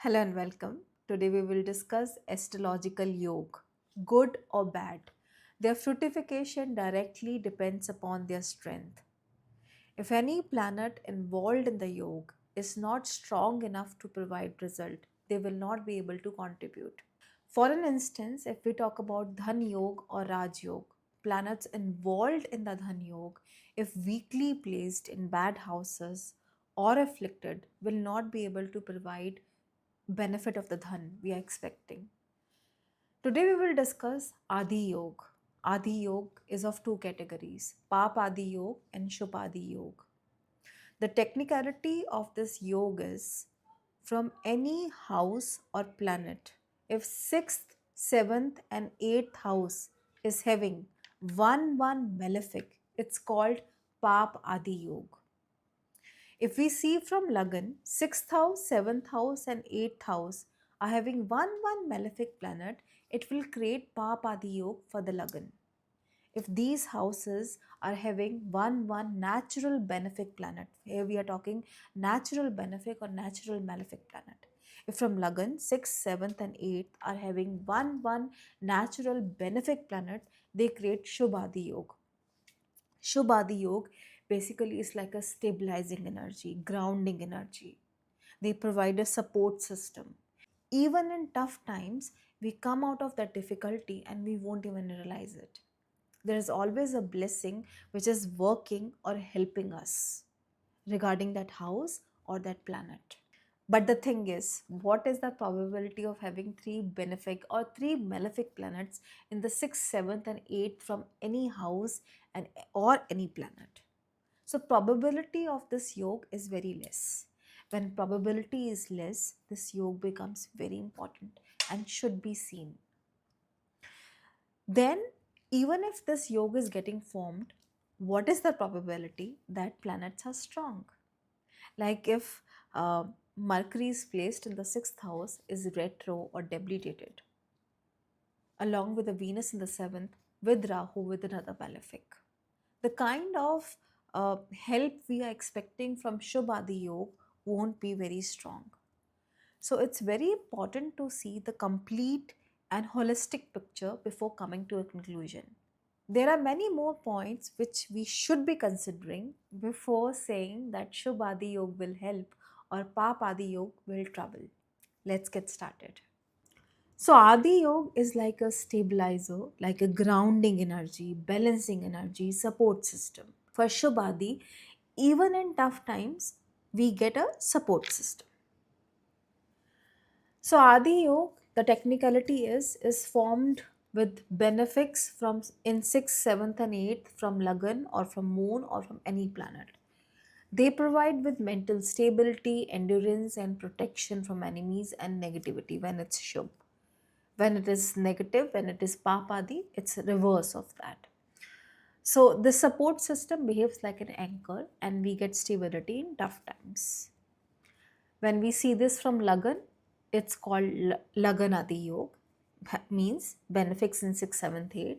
Hello and welcome. Today we will discuss astrological yoga, good or bad. Their fructification directly depends upon their strength. If any planet involved in the yoga is not strong enough to provide result, they will not be able to contribute. For an instance, if we talk about Dhan Yoga or Raj Yoga, planets involved in the Dhan Yoga, if weakly placed in bad houses or afflicted, will not be able to provide benefit of the dhan we are expecting. Today we will discuss Adhi Yoga. Adhi Yoga is of two categories, Pāpa Adhiyoga and Śubhādhi Yoga. The technicality of this yoga is from any house or planet. If 6th, 7th and 8th house is having 1 malefic, it's called Pāpa Adhiyoga. If we see from Lagna, 6th house, 7th house and 8th house are having 1 malefic planet, it will create Pāpa Adhiyoga for the Lagna. If these houses are having 1 natural benefic planet, here we are talking natural benefic or natural malefic planet. If from Lagna, 6th, 7th and 8th are having 1 natural benefic planet, they create Śubhādhi Yoga. Śubhādhi Yoga basically is like a stabilizing energy, grounding energy. They provide a support system. Even in tough times, we come out of that difficulty and we won't even realize it. There is always a blessing which is working or helping us regarding that house or that planet. But the thing is, what is the probability of having 3 benefic or 3 malefic planets in the 6th, 7th and 8th from any house or any planet? So probability of this yoga is very less. When probability is less, this yoga becomes very important and should be seen. Then even if this yoga is getting formed, what is the probability that planets are strong? Like if Mercury is placed in the 6th house is retro or debilitated, along with the Venus in the 7th with Rahu with another malefic. The kind of help we are expecting from Śubhādhi Yoga won't be very strong. So it's very important to see the complete and holistic picture before coming to a conclusion. There are many more points which we should be considering before saying that Śubhādhi Yoga will help or Pāpa Adhiyoga will trouble. Let's get started. So Adhi Yoga is like a stabilizer, like a grounding energy, balancing energy, support system. For Śubhādhi, even in tough times, we get a support system. So Adhi Yoga, the technicality is formed with benefics from in 6th, 7th and 8th from Lagna or from moon or from any planet. They provide with mental stability, endurance and protection from enemies and negativity when it's Shubh. When it is negative, when it is Pāpa, it's reverse of that. So the support system behaves like an anchor and we get stability in tough times. When we see this from Lagna, it's called Lagna Yoga, means benefics in 6th, 7th, 8th.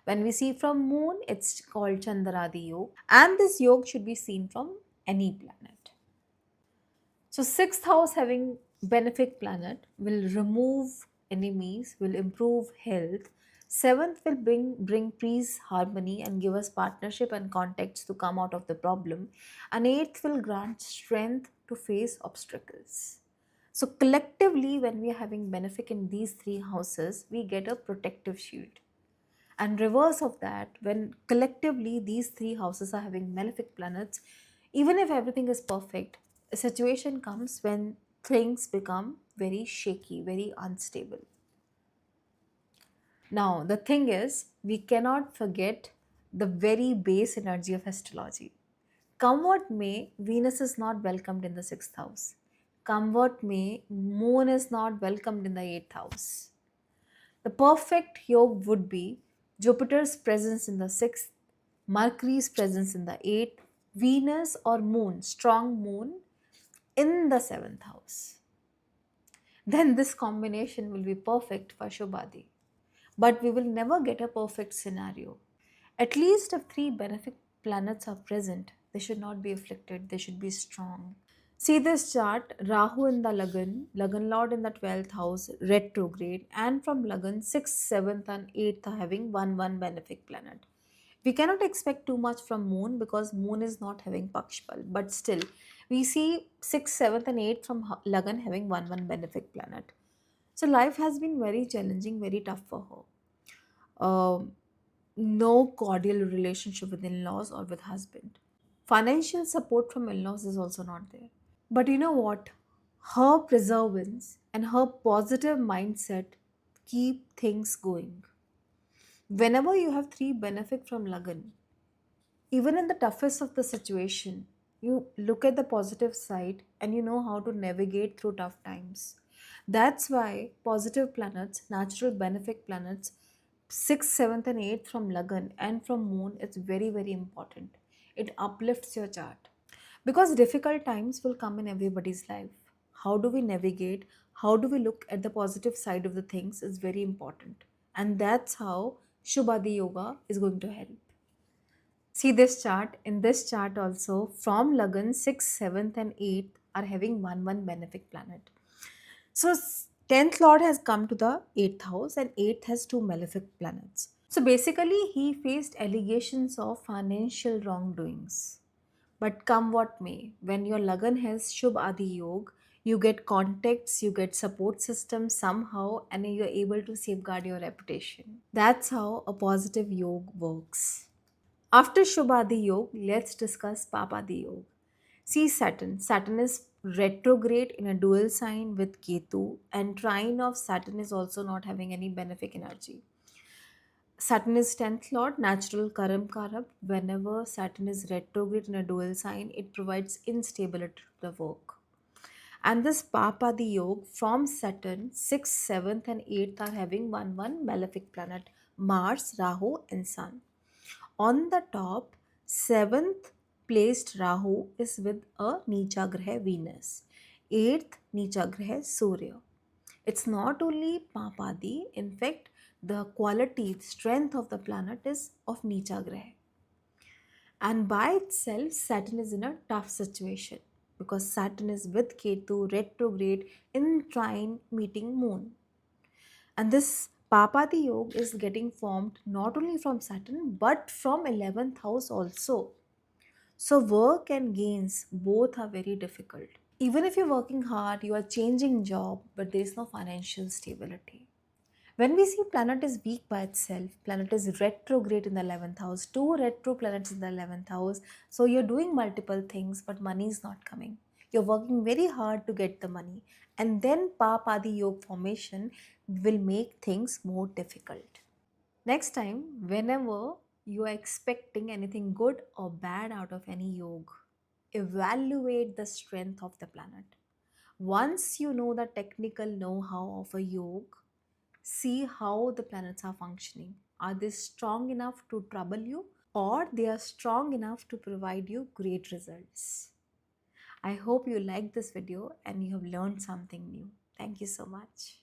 When we see from moon, it's called Chandradi Yoga, and this yoga should be seen from any planet. So 6th house having benefic planet will remove enemies, will improve health. 7th will bring peace, harmony and give us partnership and contacts to come out of the problem. And 8th will grant strength to face obstacles. So collectively, when we are having benefic in these 3 houses, we get a protective shield. And reverse of that, when collectively these 3 houses are having malefic planets, even if everything is perfect, a situation comes when things become very shaky, very unstable. Now, the thing is, we cannot forget the very base energy of astrology. Come what may, Venus is not welcomed in the 6th house. Come what may, Moon is not welcomed in the 8th house. The perfect yoga would be Jupiter's presence in the 6th, Mercury's presence in the 8th, Venus or Moon, strong Moon in the 7th house. Then this combination will be perfect for Śubhādhi. But we will never get a perfect scenario. At least if 3 benefic planets are present, they should not be afflicted, they should be strong. See this chart, Rahu in the Lagan Lord in the 12th house, retrograde, and from Lagan, 6th, 7th, and 8th are having 1 benefic planet. We cannot expect too much from Moon because Moon is not having Pakshpal, but still, we see 6th, 7th, and 8th from Lagan having 1 benefic planet. So life has been very challenging, very tough for her. No cordial relationship with in-laws or with husband. Financial support from in-laws is also not there. But you know what? Her perseverance and her positive mindset keep things going. Whenever you have three benefit from Lagan, even in the toughest of the situation, you look at the positive side and you know how to navigate through tough times. That's why positive planets, natural benefic planets, 6th, 7th, and 8th from Lagan and from Moon is very, very important. It uplifts your chart. Because difficult times will come in everybody's life. How do we navigate? How do we look at the positive side of the things is very important. And that's how Śubhādhi Yoga is going to help. See this chart. In this chart also, from Lagan, 6th, 7th, and 8th are having 1 benefic planet. So 10th Lord has come to the 8th house and 8th has 2 malefic planets. So basically, he faced allegations of financial wrongdoings. But come what may, when your Lagan has Śubhādhi Yoga, you get contacts, you get support systems somehow, and you're able to safeguard your reputation. That's how a positive yoga works. After Śubhādhi Yoga, let's discuss Pāpa Adhiyoga. See Saturn. Saturn is retrograde in a dual sign with Ketu, and trine of Saturn is also not having any benefic energy. Saturn is 10th Lord, natural Karam Karab. Whenever Saturn is retrograde in a dual sign, it provides instability to the work. And this Pāpa Adhiyoga from Saturn, 6th, 7th, and 8th are having 1 malefic planet, Mars, Rahu, and Sun. On the top, 7th placed Rahu is with a Nicha Graha Venus. 8th Nicha Graha Surya. It's not only Papadi, in fact, the quality, the strength of the planet is of Nicha Graha. And by itself, Saturn is in a tough situation because Saturn is with Ketu retrograde in trine meeting Moon. And this Papadi Yoga is getting formed not only from Saturn but from 11th house also. So work and gains both are very difficult. Even if you're working hard, you are changing job, but there is no financial stability. When we see planet is weak by itself, planet is retrograde in the 11th house, 2 retro planets in the 11th house, so you're doing multiple things, but money is not coming. You're working very hard to get the money, and then Pāpa Yoga formation will make things more difficult. Next time, whenever you are expecting anything good or bad out of any yoga, evaluate the strength of the planet. Once you know the technical know-how of a yoga, see how the planets are functioning. Are they strong enough to trouble you, or they are strong enough to provide you great results? I hope you liked this video and you have learned something new. Thank you so much.